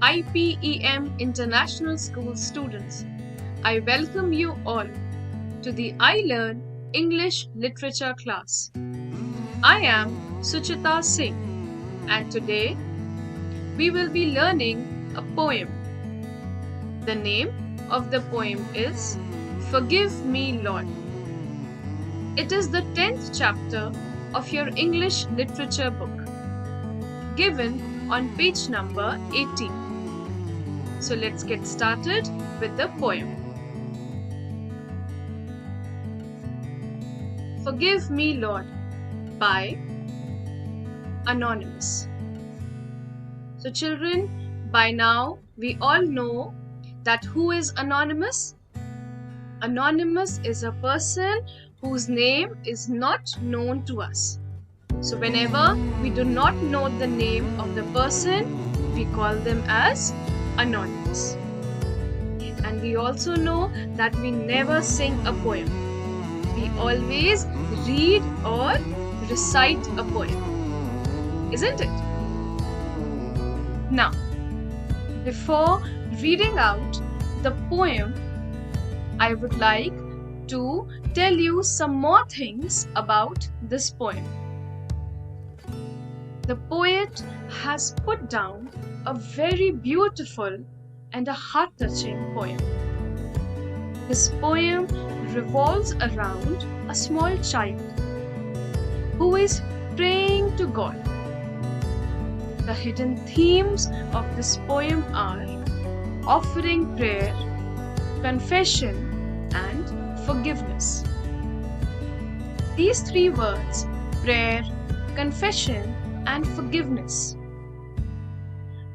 IPEM International School students. I welcome you all to the I Learn English Literature class. I am Suchita Singh, and today we will be learning a poem. The name of the poem is Forgive Me, Lord. It is the 10th chapter of your English literature book, given on page number 18. So let's get started with the poem. Forgive Me, Lord by Anonymous. So children, by now we all know that who is Anonymous? Anonymous is a person whose name is not known to us. So whenever we do not know the name of the person, we call them as anonymous. And we also know that we never sing a poem. We always read or recite a poem. Isn't it? Now, before reading out the poem, I would like to tell you some more things about this poem. The poet has put down a very beautiful and a heart-touching poem. This poem revolves around a small child who is praying to God. The hidden themes of this poem are offering prayer, confession, and forgiveness. These three words, prayer, confession, and forgiveness,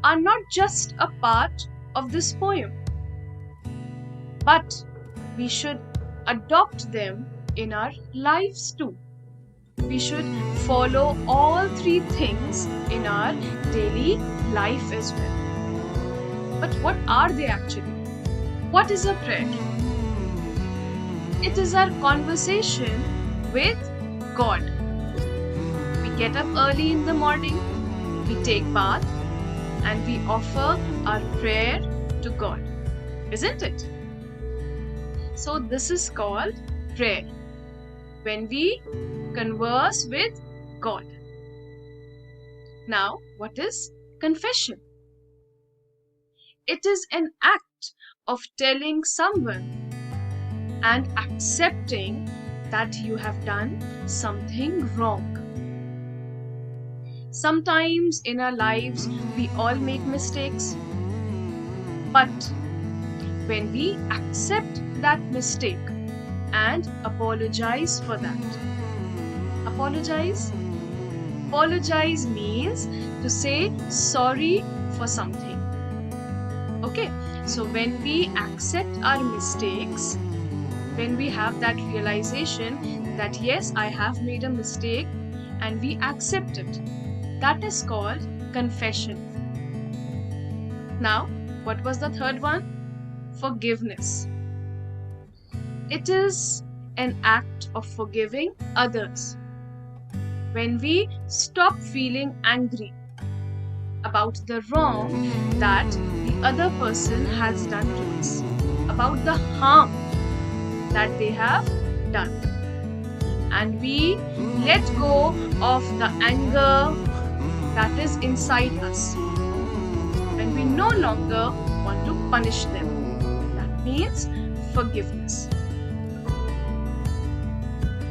are not just a part of this poem, but we should adopt them in our lives too. We should follow all three things in our daily life as well. But what are they actually? What is a prayer? It is our conversation with God. We get up early in the morning, we take bath, and we offer our prayer to God. Isn't it? So this is called prayer, when we converse with God. Now, what is confession? It is an act of telling someone and accepting that you have done something wrong. Sometimes in our lives we all make mistakes, but when we accept that mistake and apologize for that. Apologize means to say sorry for something. Okay, so when we accept our mistakes, when we have that realization that yes, I have made a mistake and we accept it, that is called confession. Now, what was the third one? Forgiveness. It is an act of forgiving others. When we stop feeling angry about the wrong that the other person has done to us, about the harm that they have done, and we let go of the anger that is inside us, and we no longer want to punish them. That means forgiveness.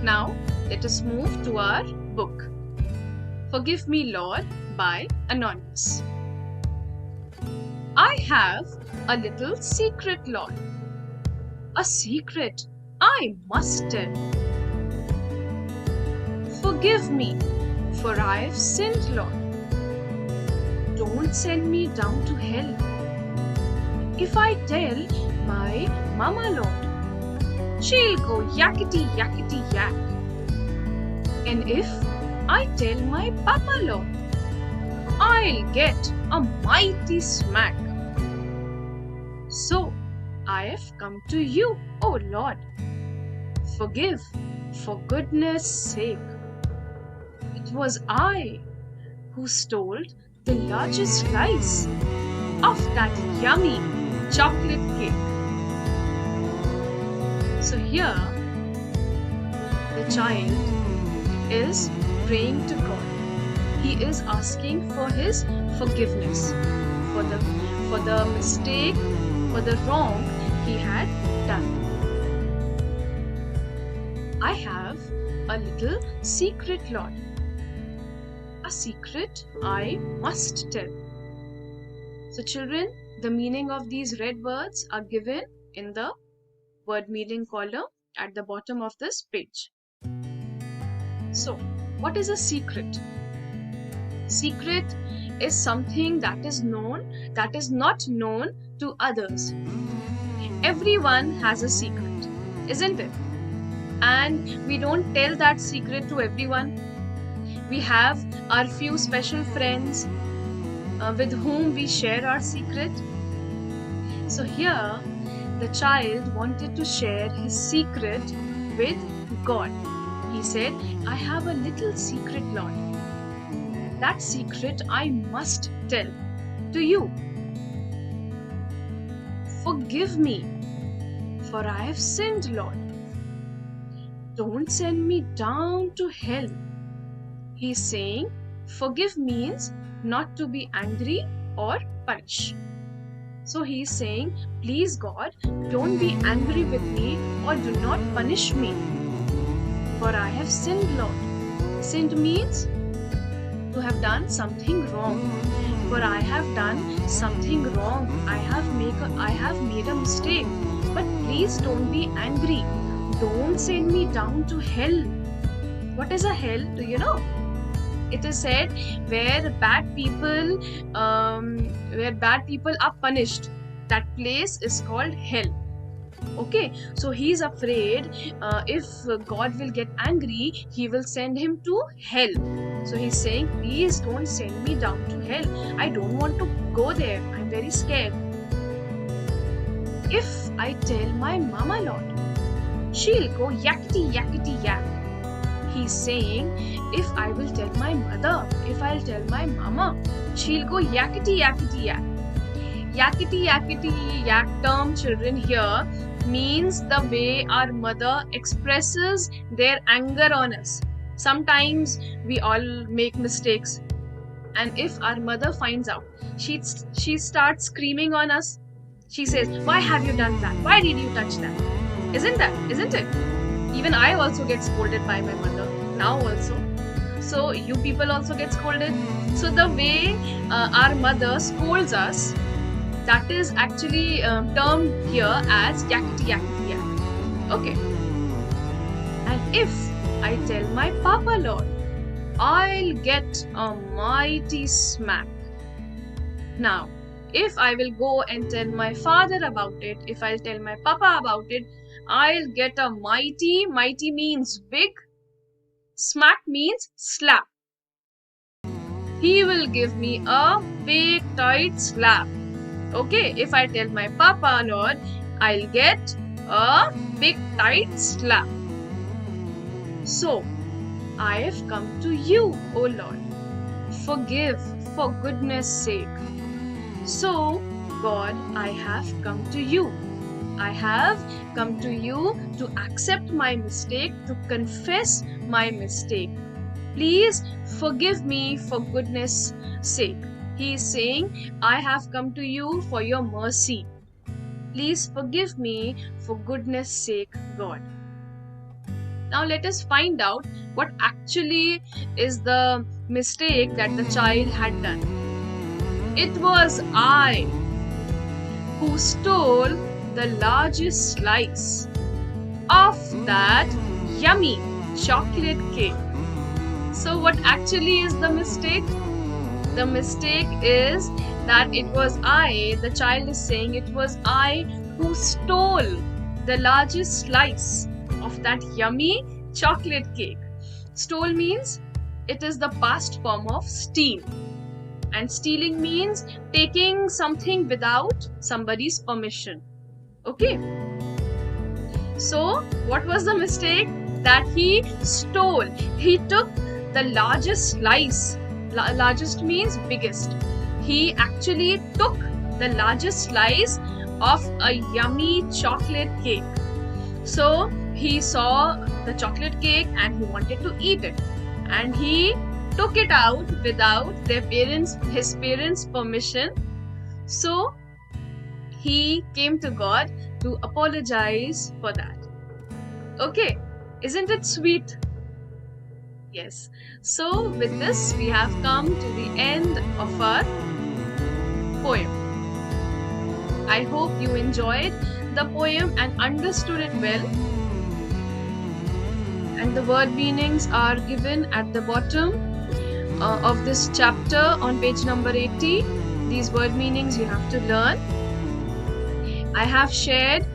Now, let us move to our book, Forgive Me, Lord by Anonymous. I have a little secret, Lord. A secret I must tell. Forgive me, for I have sinned, Lord. Don't send me down to hell. If I tell my mama, Lord, she'll go yakety yakety yak. And if I tell my papa, Lord, I'll get a mighty smack. So I have come to you, O Lord. Forgive, for goodness sake. It was I who stole the largest slice. of that yummy chocolate cake. So here, the child is praying to God. He is asking for his forgiveness for the mistake, for the wrong he had done. I have a little secret, Lord. A secret I must tell. So children, the meaning of these red words are given in the word meaning column at the bottom of this page. So, what is a secret? Secret is something that is known, that is not known to others. Everyone has a secret, isn't it? And we don't tell that secret to everyone. We have our few special friends with whom we share our secret. So here, the child wanted to share his secret with God. He said, I have a little secret, Lord. That secret I must tell to you. Forgive me, for I have sinned, Lord. Don't send me down to hell. He's saying, forgive means not to be angry or punish. So he's saying, please God, don't be angry with me or do not punish me. For I have sinned, Lord. Sinned means to have done something wrong. For I have done something wrong. I have made a mistake. But please don't be angry. Don't send me down to hell. What is a hell? Do you know? It is said where bad people are punished. That place is called hell. Okay, so he's afraid if God will get angry, he will send him to hell. So he's saying, please don't send me down to hell. I don't want to go there. I'm very scared. If I tell my mama, Lord, she'll go yakety yakety yak. He's saying, if I will tell my mother, if I'll tell my mama, she'll go yakety yakety yak. Yakety yakety yak term, children, here means the way our mother expresses their anger on us. Sometimes we all make mistakes, and if our mother finds out, she starts screaming on us. She says, why have you done that? Why did you touch that? Isn't it? Even I also get scolded by my mother now also. So you people also get scolded. So the way our mother scolds us, that is actually termed here as yakety yakety yak. Okay. And if I tell my Papa, Lord, I'll get a mighty smack. Now, if I will go and tell my father about it, if I'll tell my Papa about it, I'll get a mighty means big, smack means slap. He will give me a big tight slap. Okay, if I tell my Papa, Lord, I'll get a big tight slap. So, I have come to you, O Lord. Forgive for goodness sake. So, God, I have come to you. I have come to you to accept my mistake, to confess my mistake. Please forgive me for goodness sake. He is saying, I have come to you for your mercy. Please forgive me for goodness sake, God. Now let us find out what actually is the mistake that the child had done. It was I who stole the largest slice of that yummy chocolate cake. So what actually is the mistake? The mistake is that it was I, the child is saying it was I who stole the largest slice of that yummy chocolate cake. Stole means it is the past form of steal. And stealing means taking something without somebody's permission. Okay. So, what was the mistake? That he stole. He took the largest slice. Largest means biggest. He actually took the largest slice of a yummy chocolate cake. So he saw the chocolate cake and he wanted to eat it, and he took it out without his parents' permission. So he came to God to apologize for that. Okay, isn't it sweet? Yes. So with this, we have come to the end of our poem. I hope you enjoyed the poem and understood it well. And the word meanings are given at the bottom of this chapter on page number 80. These word meanings you have to learn. I have shared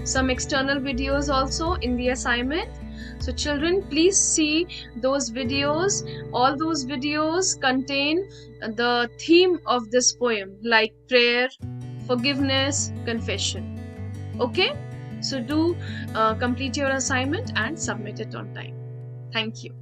some external videos also in the assignment. So children, please see those videos. All those videos contain the theme of this poem, like prayer, forgiveness, confession. Okay? So do complete your assignment and submit it on time. Thank you.